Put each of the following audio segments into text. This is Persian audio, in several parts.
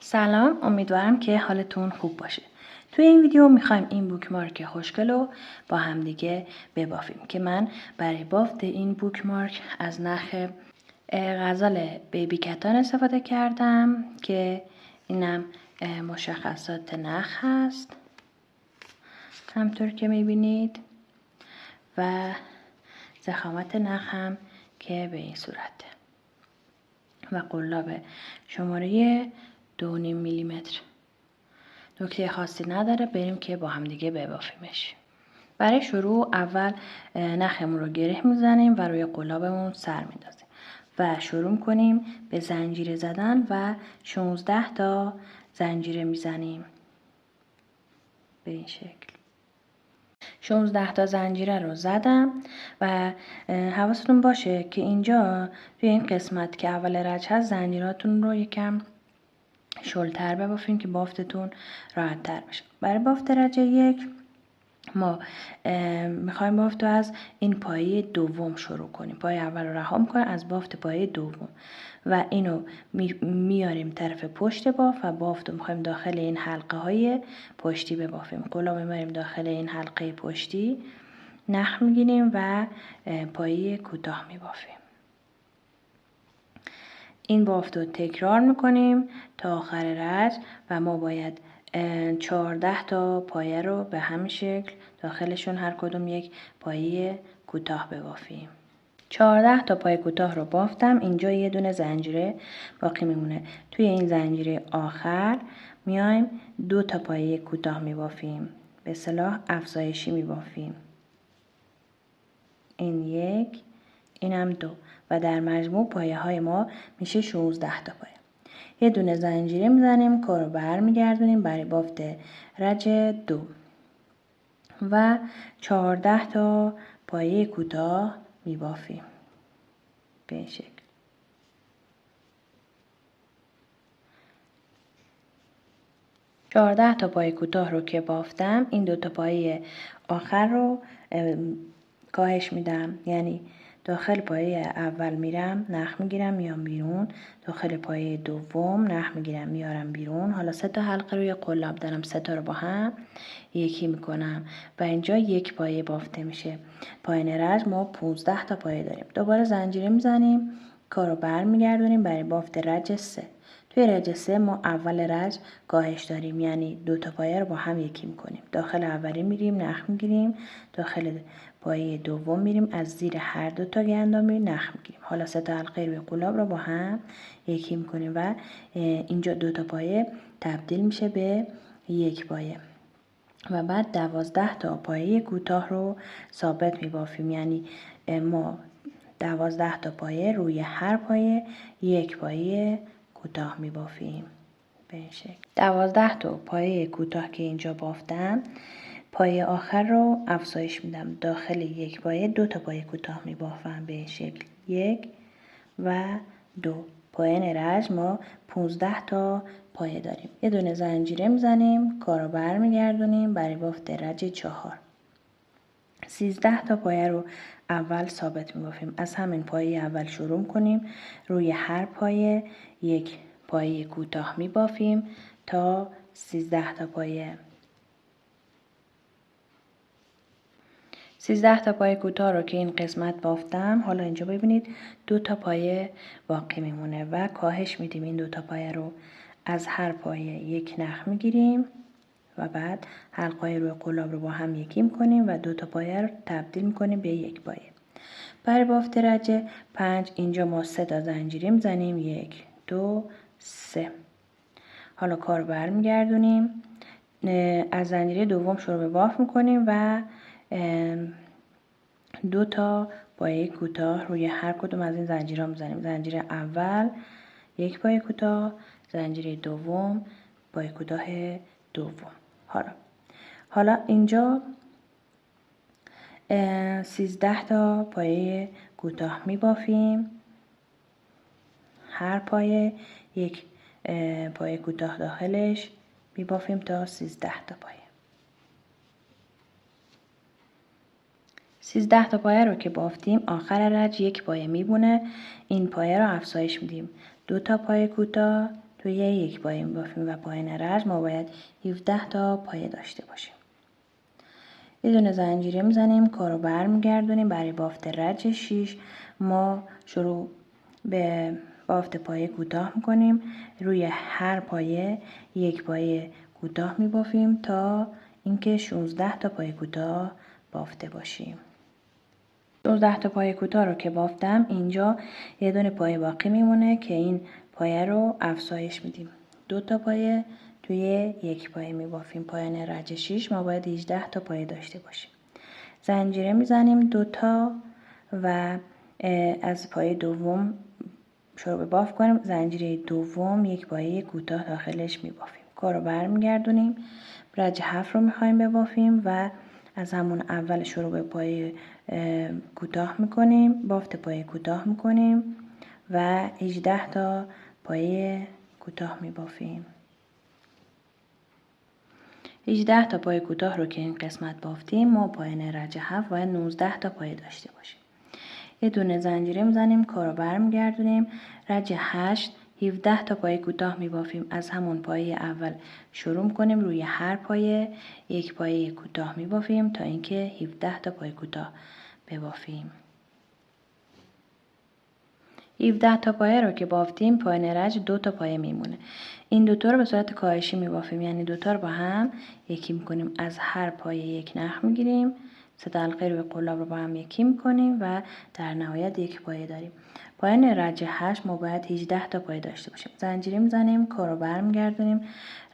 سلام، امیدوارم که حالتون خوب باشه. توی این ویدیو میخوایم این بوکمارک خوشگل رو با همدیگه ببافیم که من برای بافت این بوکمارک از نخ غزال بیبی کتان استفاده کردم که اینم مشخصات نخ هست همطور که میبینید و ضخامت نخ هم که به این صورته و قلاب شماره 2.5 میلیمتر. نکته خاصی نداره، بریم که با هم دیگه ببافیمش. برای شروع اول نخمون رو گره میزنیم و روی قلابمون سر میندازیم و شروع کنیم به زنجیره زدن و 16 تا زنجیره میزنیم به این شکل. 16 تا زنجیره رو زدم و حواستون باشه که اینجا توی این قسمت که اول رج هست زنجیراتون رو یکم شلتر ببافیم که بافتتون راحت تر بشه. برای بافت درجه 1 ما میخوایم بافت رو از این پایه دوم شروع کنیم. پایه اول رو رها میکنیم از بافت پایه دوم و اینو میاریم طرف پشت بافت و بافت رو میخوایم داخل این حلقه های پشتی ببافیم. قلاب میاریم داخل این حلقه پشتی، نخ میگیریم و پایه کوتاه میبافیم. این بافت رو تکرار میکنیم تا آخر رج و ما باید 14 تا پایه رو به همین شکل داخلشون هر کدوم یک پایه کوتاه ببافیم. 14 تا پایه کوتاه رو بافتم. اینجا یه دونه زنجیره باقی میمونه. توی این زنجیره آخر میایم 2 تا پایه کوتاه میبافیم. به اصطلاح افزایشی میبافیم. این یک، اینم 2 و در مجموع پایه های ما میشه 16 تا پایه. یه دونه زنجیره میزنیم، کار رو برمیگردونیم برای بافت رج 2 و 14 تا پایه کوتاه میبافیم به این شکل. چهارده تا پایه کوتاه رو که بافتم، این 2 تا پایه آخر رو کاهش میدم، یعنی داخل پایه اول میرم نخ میگیرم میام بیرون، داخل پایه دوم نخ میگیرم میارم بیرون. حالا 3 تا حلقه روی قلاب دارم، 3 تا رو با هم یکی میکنم و اینجا یک پایه بافته میشه. پایین رج ما 15 تا پایه داریم. دوباره زنجیره میزنیم، کارو برمیگردونیم برای بافت رج 3. توی رج 3 ما اول رج کاهش داریم، یعنی 2 تا پایه رو با هم یکی میکنیم. داخل اولی میریم نخ میگیریم، داخل پایه دوم میریم از زیر هر 2 تا گندمی نخ میگیریم. حالا 3 تا حلقه روی قلاب رو با هم یکی میکنیم و اینجا 2 تا پایه تبدیل میشه به یک پایه و بعد 12 تا پایه کوتاه رو ثابت میبافیم، یعنی ما 12 تا پایه روی هر پایه یک پایه کوتاه میبافیم به این شکل. 12 تا پایه کوتاه که اینجا بافتم، پایه آخر رو افزایش میدم، داخل یک پایه 2 تا پایه کوتاه میبافم به این شکل، 1 و 2. پایین رج ما 15 تا پایه داریم. یه دونه زنجیره میزنیم، کارو برمیگردونیم برای بافت رج 4. 13 تا پایه رو اول ثابت میبافیم. از همین پایه اول شروع کنیم، روی هر پایه یک پایه کوتاه میبافیم تا 13 تا پایه. 13 تا پایه کوتاه رو که این قسمت بافتم، حالا اینجا ببینید 2 تا پایه باقی میمونه و کاهش میدیم این 2 تا پایه رو. از هر پایه یک نخ میگیریم و بعد حلقه روی قلاب رو با هم یکی میکنیم و 2 تا پایه رو تبدیل میکنیم به یک پایه. برای بافت رج 5 اینجا ما 3 تا زنجیره میزنیم، 1 2 3. حالا کار برمیگردونیم، از زنجیره دوم شروع به بافت میکنیم و 2 تا پایه کوتاه روی هر کدوم از این زنجیرها میزنیم. زنجیره اول یک پایه کوتاه، زنجیره دوم پایه کوتاه دوم. حالا اینجا 13 تا پایه کوتاه میبافیم، هر پایه یک پایه کوتاه داخلش میبافیم تا 13 تا پایه. 13 تا پایه رو که بافتیم، آخر رج یک پایه میبونه. این پایه رو افزایش میدیم، 2 تا پایه کوتاه، توی یک پایه میبافیم و پایان رج ما باید 17 تا پایه داشته باشیم. یه دونه زنجیره میزنیم، کار رو برمیگردونیم. برای بافت رج 6 ما شروع به بافت پایه کوتاه میکنیم. روی هر پایه یک پایه کوتاه میبافیم تا اینکه 16 تا پایه کوتاه بافته باشیم. 16 تا پایه کوتاه رو که بافتم، اینجا یه دونه پایه باقی میمونه که این پایه رو افزایش میدیم. 2 تا پایه توی یک پایه میبافیم. پایان رج 6 ما باید 18 تا پایه داشته باشیم. زنجیره میزنیم 2 تا و از پایه دوم شروع به باف کنیم. زنجیره دوم یک پایه کوتاه داخلش میبافیم. کار رو برمیگردونیم. رج 7 رو میخوایم ببافیم و از همون اول شروع به پایه کوتاه میکنیم، بافت پایه کوتاه میکنیم و 18 تا پایه کوتاه میبافیم. 18 تا پایه کوتاه رو که این قسمت بافتیم، ما پایان رج 7 باید 19 تا پایه داشته باشیم. یه دونه زنجیره میزنیم، کار رو برمیگردونیم. رج 8 17 تا پایه کوتاه میبافیم. از همون پایه اول شروع کنیم، روی هر پایه یک پایه کوتاه میبافیم تا اینکه 17 تا پایه کوتاه ببافیم. 17 تا پایه رو که بافتیم، پایان رج 2 تا پایه میمونه. این دوتا رو به صورت کاهشی میبافیم، یعنی دوتا رو با هم یکی میکنیم. از هر پایه یک نخ میگیریم، 3 حلقه روی قلاب رو با هم یکی میکنیم و در نهایت یک پایه داریم. پایان رج 8 ما باید 18 تا پایه داشته باشیم. زنجیره میزنیم، کار رو برمیگردونیم.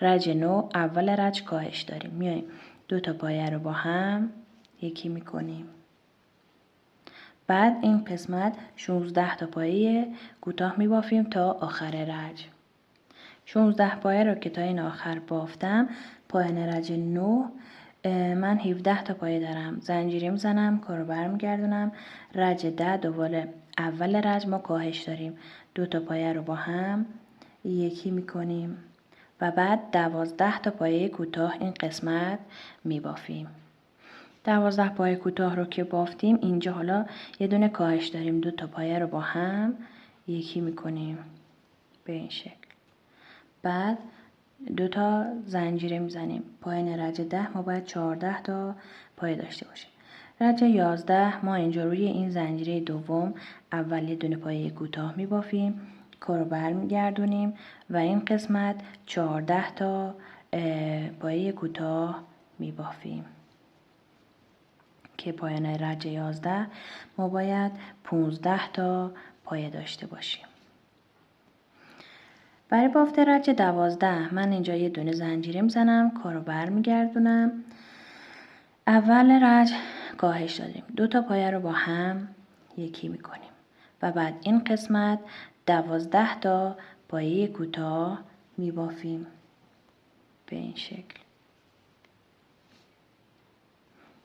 رج 9 اول رج کاهش داریم، میایم 2 تا پایه رو با هم یکی میکنیم. بعد این قسمت 16 تا پایه کوتاه میبافیم تا آخر رج. 16 پایه رو که تا این آخر بافتم، پایان رج 9 من 17 تا پایه دارم. زنجیره میزنم، کار رو برمیگردونم. رج 10 دوباره اول رج ما کاهش داریم، 2 تا پایه رو با هم یکی میکنیم و بعد 12 تا پایه کوتاه این قسمت میبافیم. 12 پایه کوتاه رو که بافتیم، اینجا حالا یه دونه کاهش داریم، 2 تا پایه رو با هم یکی میکنیم به این شکل. بعد 2 تا زنجیره میزنیم. پایان رج 10 ما باید 14 تا پایه داشته باشیم. رج 11 ما اینجا روی این زنجیره دوم اول یه دونه پایه کوتاه میبافیم، کار رو برمیگردونیم و این قسمت 14 تا پایه کوتاه میبافیم که پایان رج 11 ما باید 15 تا پایه داشته باشیم. برای بافت رج 12 من اینجا یه دونه زنجیره میزنم، کار رو برمیگردونم. اول رج کاهش داریم، 2 تا پایه رو با هم یکی میکنیم و بعد این قسمت 12 تا پایه کوتاه میبافیم به این شکل.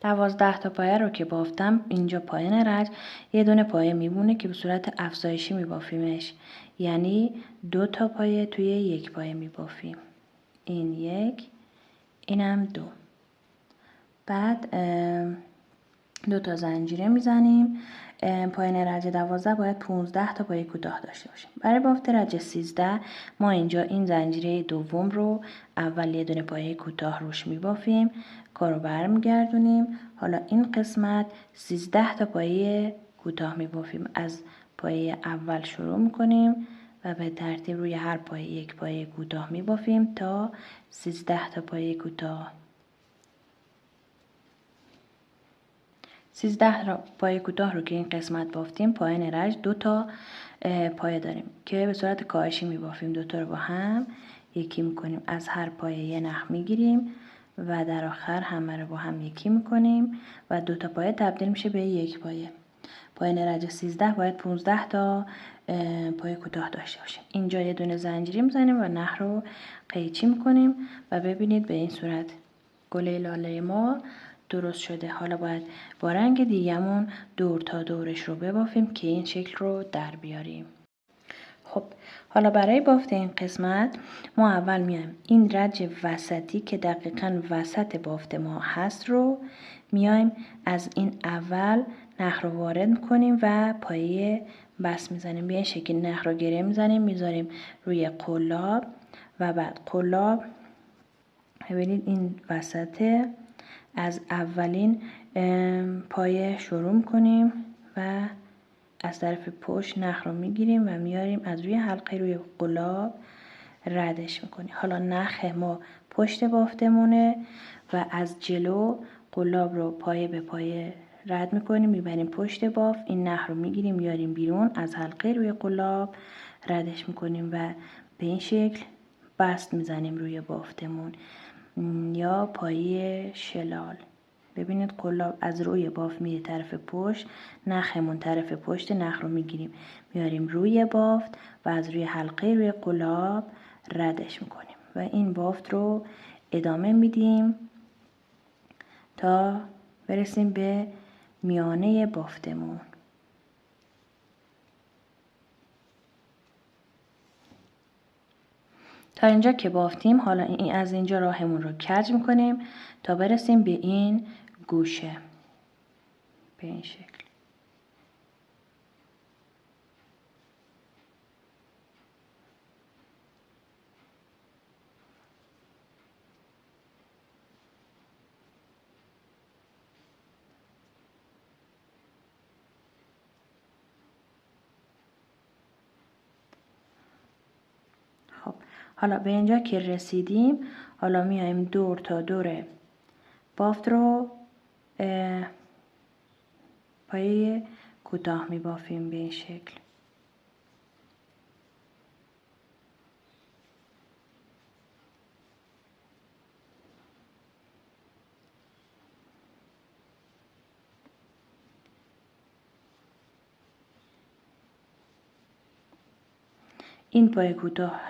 12 تا پایه رو که بافتم، اینجا پایان رج یه دونه پایه میمونه که به صورت افزایشی میبافیمش، یعنی 2 تا پایه توی یک پایه میبافیم. این یک، اینم 2. بعد 2 تا زنجیره میزنیم. پایان رج 12 باید 15 تا پایه کوتاه داشته باشیم. برای بافت رج 13 ما اینجا این زنجیره دوم رو اول یه دونه پایه کوتاه روش میبافیم، کار رو برمیگردونیم. حالا این قسمت 13 تا پایه کوتاه میبافیم. از پایه اول شروع میکنیم و به ترتیب روی هر پایه یک پایه کوتاه میبافیم تا 13 تا پایه کوتاه. 13 پایه کوتاه رو که این قسمت بافتیم، پایان رج 2 تا پایه داریم که به صورت کاهشی میبافیم. 2 تا رو با هم یکی میکنیم. از هر پایه یه نخ میگیریم و در آخر همه رو با هم یکی میکنیم و 2 تا پایه تبدیل میشه به یک پایه. پایان رج 13 باید 15 تا پایه کوتاه داشته باشیم. اینجا یه دونه زنجیره میزنیم و نخ رو قیچی میکنیم و ببینید به این صورت گله لاله ما درست شده. حالا باید با رنگ دیگمون دور تا دورش رو ببافیم که این شکل رو در بیاریم. خب حالا برای بافت این قسمت ما اول میایم این رج وسطی که دقیقاً وسط بافت ما هست رو میایم از این اول نخ رو وارد میکنیم و پایه بس میزنیم. به این شکل نخ رو گره میزنیم، میذاریم روی قلاب و بعد قلاب ببینید این وسطه، از اولین پایه شروع می‌کنیم و از طرف پشت نخ رو میگیریم و میاریم از روی حلقه روی قلاب ردش میکنیم. حالا نخ ما پشت بافتمونه و از جلو قلاب رو پایه به پایه رد میکنیم، میبریم پشت بافت، این نخ رو میگیریم میاریم بیرون، از حلقه روی قلاب ردش میکنیم و به این شکل بست میزنیم روی بافتمون یا پایه شلال. ببینید قلاب از روی بافت میره طرف پشت، نخمون طرف پشت نخ رو میگیریم میاریم روی بافت و از روی حلقه روی قلاب ردش میکنیم و این بافت رو ادامه میدیم تا برسیم به میانه بافتمون. تا اینجا که بافتیم، حالا از اینجا راهمون رو کج میکنیم تا برسیم به این گوشه به این شکل. خب حالا به اینجا که رسیدیم، حالا میایم دور تا دور بافت رو پایه کوتاه میبافیم به این شکل. این پایه کوتاه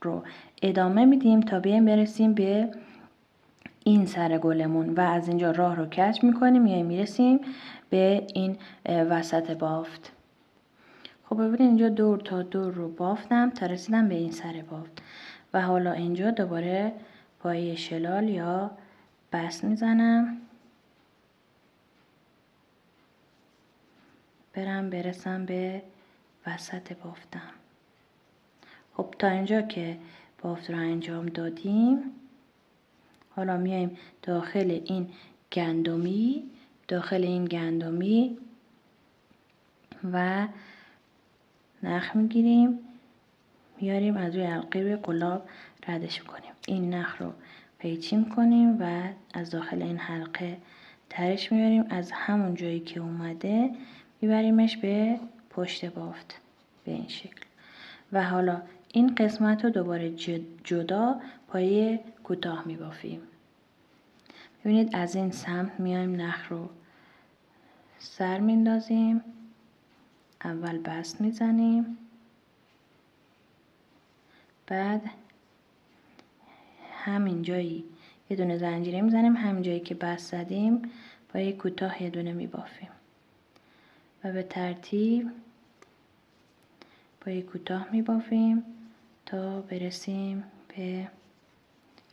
رو ادامه میدیم تا برسیم به این سر گلمون و از اینجا راه رو کج میکنیم یا میرسیم به این وسط بافت. خب ببینید اینجا دور تا دور رو بافتم تا رسیدم به این سر بافت و حالا اینجا دوباره پایه شلال یا بست میزنم برسم به وسط بافتم. خب تا اینجا که بافت رو انجام دادیم، حالا میایم داخل این گندمی و نخ میگیریم میاریم از روی حلقه روی قلاب ردش میکنیم. این نخ رو قیچی میکنیم و از داخل این حلقه ترش میاریم، از همون جایی که اومده میبریمش به پشت بافت به این شکل و حالا این قسمت رو دوباره جدا پایه کوتاه میبافیم. ببینید از این سمت میایم نخ رو سر میندازیم، اول بست میزنیم، بعد همین جایی یه دونه زنجیره میزنیم، همین جایی که بست زدیم پایه کوتاه یه دونه میبافیم و به ترتیب پایه کوتاه میبافیم تا برسیم به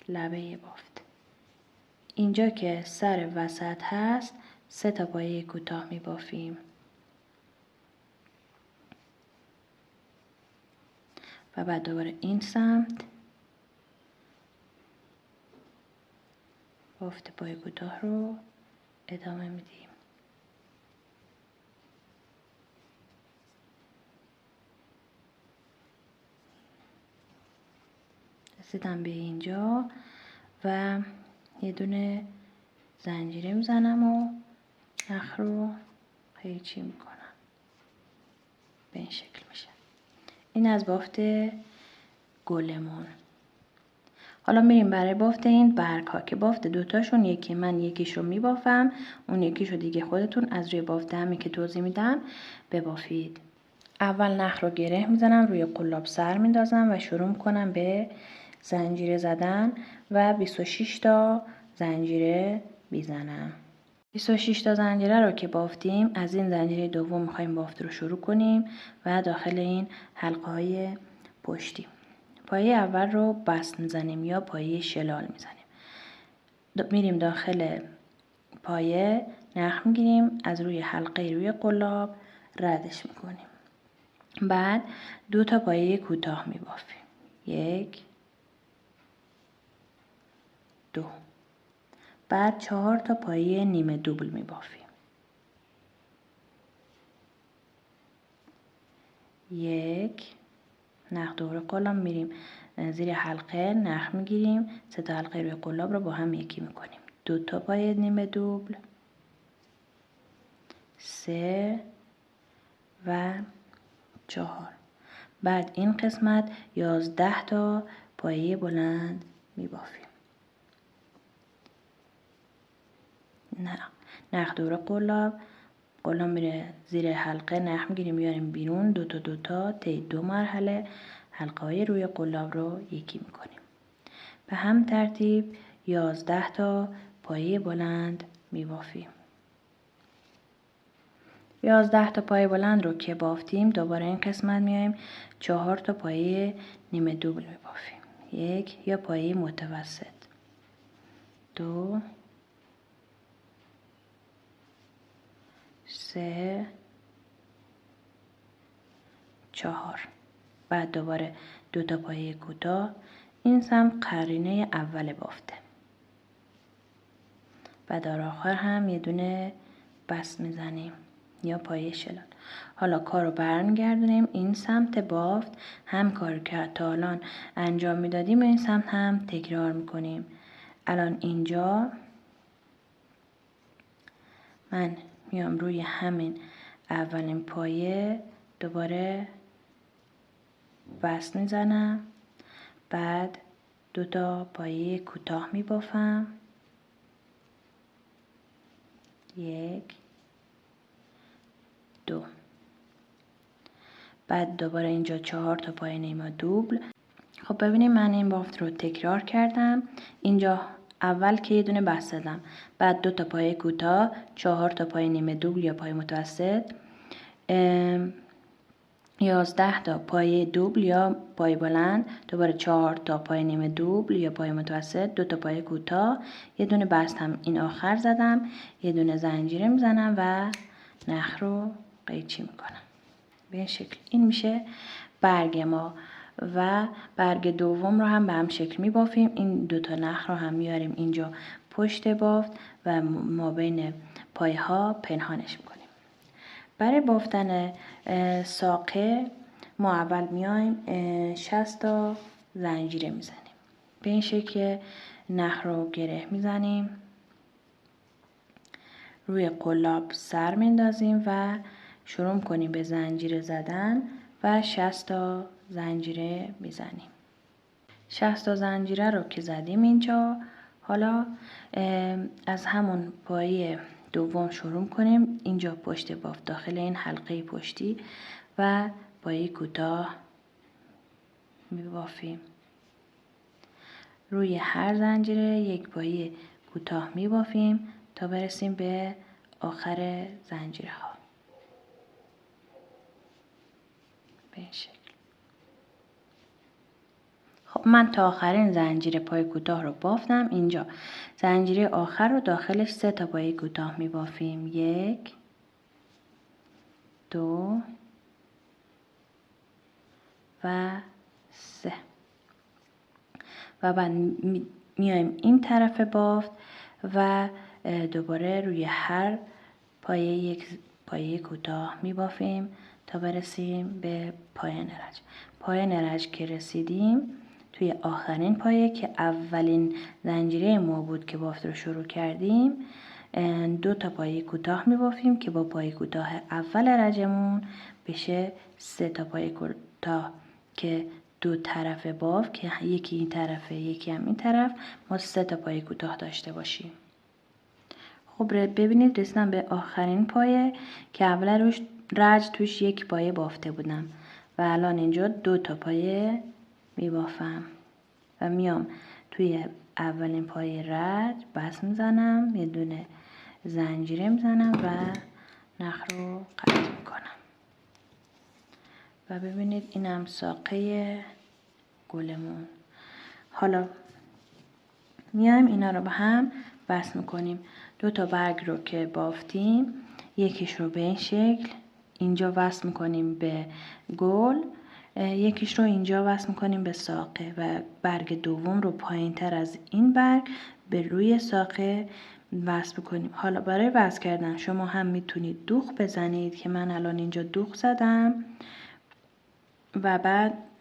لبه بافت. اینجا که سر وسط هست 3 تا پایه کوتاه میبافیم و بعد دوباره این سمت بافت پایه کوتاه رو ادامه میدیم. رسیدم به اینجا و یه دونه زنجیره میزنم و نخ رو قیچی میکنم به این شکل میشه. این از بافت گلمون. حالا میریم برای بافت این برگ ها که بافت دوتاشون یکی من یکیش رو میبافم، اون یکیش رو دیگه خودتون از روی بافت همی که توضیح میدم ببافید. اول نخ رو گره میزنم، روی قلاب سر میندازم و شروع میکنم به زنجیره زدن و 26 تا زنجیره میزنم. 26 تا زنجیره رو که بافتیم، از این زنجیره دوم میخوایم بافت رو شروع کنیم و داخل این حلقه های پشتی پایه اول رو بست میزنیم یا پایه شلال میزنیم. میریم داخل پایه نخ میگیریم، از روی حلقه روی قلاب ردش میکنیم. بعد 2 تا پایه کوتاه میبافیم. 1 2. بعد 4 تا پایه نیمه دوبل می بافیم. 1 نخ دور قلاب میریم زیر حلقه نخ میگیریم، 3 تا حلقه روی قلاب رو با هم یکی میکنیم. 2 تا پایه نیمه دوبل، 3 و 4. بعد این قسمت 11 تا پایه بلند میبافیم. نخ دور قلاب میره زیر حلقه نخ میگیریم میاریم بیرون، 2 تا 2 تا طی 2 مرحله حلقه های روی قلاب رو یکی میکنیم. به هم ترتیب 11 تا پایه بلند میبافیم. 11 تا پایه بلند رو که بافتیم دوباره این قسمت میایم 4 تا پایه نیمه دوبل میبافیم. 1 یا پایه متوسط، 2 3 4. بعد دوباره 2 تا پایه کوتاه، این سمت قرینه اول بافته. بعد در آخر هم یه دونه بست میزنیم یا پایه شلال. حالا کار رو برمیگردونیم این سمت بافت، هم کار که تا الان انجام میدادیم این سمت هم تکرار میکنیم. الان اینجا من میام روی همین اولین پایه دوباره بست میزنم، بعد 2 تا پایه کوتاه میبافم، 1 2. بعد دوباره اینجا 4 تا پایه نیمه دوبل. خب ببینیم من این بافت رو تکرار کردم. اینجا اول که یه دونه بست زدم، بعد 2 تا پایه کوتاه، 4 تا پایه نیمه دوبل یا پایه متوسط، 11 تا پایه دوبل یا پایه بلند، دوباره 4 تا پایه نیمه دوبل یا پایه متوسط، 2 تا پایه کوتاه، یه دونه بست هم این آخر زدم، یه دونه زنجیره میزنم و نخ رو قیچی میکنم. به این شکل این میشه برگ ما و برگ دوم رو هم به هم شکل میبافیم. این 2 تا نخ رو هم میاریم اینجا پشت بافت و ما بین پایه ها پنهانش میکنیم. برای بافتن ساقه ما اول میایم 60 تا زنجیره میزنیم. به این شکل نخ رو گره میزنیم، روی قلاب سر میندازیم و شروع کنیم به زنجیره زدن و 60 تا زنجیره میزنیم. 60 تا زنجیره رو که زدیم اینجا، حالا از همون پایه دوم شروع کنیم. اینجا پشت بافت داخل این حلقه پشتی و پایه کوتاه میبافیم. روی هر زنجیره یک پایه کوتاه میبافیم تا برسیم به آخر زنجیره ها. به این شکل. خب من تا آخرین زنجیره پای کوتاه رو بافتم. اینجا زنجیره آخر رو داخلش 3 تا پایه کوتاه می بافیم. 1 2 و 3 و بعد میایم این طرف بافت و دوباره روی هر پایه یک پایه کوتاه می بافیم تا برسیم به پایان رج. پایان رج که رسیدیم، توی آخرین پایه که اولین زنجیره ما بود که بافت رو شروع کردیم، 2 تا پایه کوتاه می بافیم که با پایه کوتاه اول رجمون بشه 3 تا پایه کوتاه که دو طرف بافت که یکی این طرفه یکی هم این طرف، ما 3 تا پایه کوتاه داشته باشیم. خب ببینید رسیدم به آخرین پایه که اول روش رج توش یک پایه بافته بودم و الان اینجا 2 تا پایه می بافم و میام توی اولین پایه رج بست میزنم، یه دونه زنجیره میزنم و نخ رو قطع میکنم و ببینید اینم ساقه گلمون. حالا میایم اینا رو به هم بست میکنیم. 2 تا برگ رو که بافتیم، یکیش رو به این شکل اینجا وصل میکنیم به گل، یکیش رو اینجا وصل میکنیم به ساقه و برگ دوم رو پایین تر از این برگ به روی ساقه وصل کنیم. حالا برای وصل کردن شما هم میتونید دوغ بزنید که من الان اینجا دوغ زدم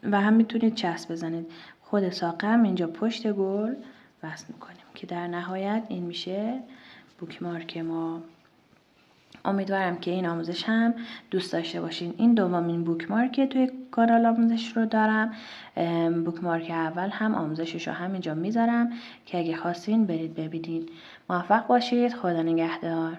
و هم میتونید چسب بزنید. خود ساقه هم اینجا پشت گل وصل میکنیم که در نهایت این میشه بوکمارک ما. امیدوارم که این آموزش هم دوست داشته باشین. این دومین بوکمارک توی کانال آموزش رو دارم. بوکمارک اول هم آموزشش رو همینجا میذارم که اگه خواستین برید ببینید. موفق باشید. خدا نگهدار.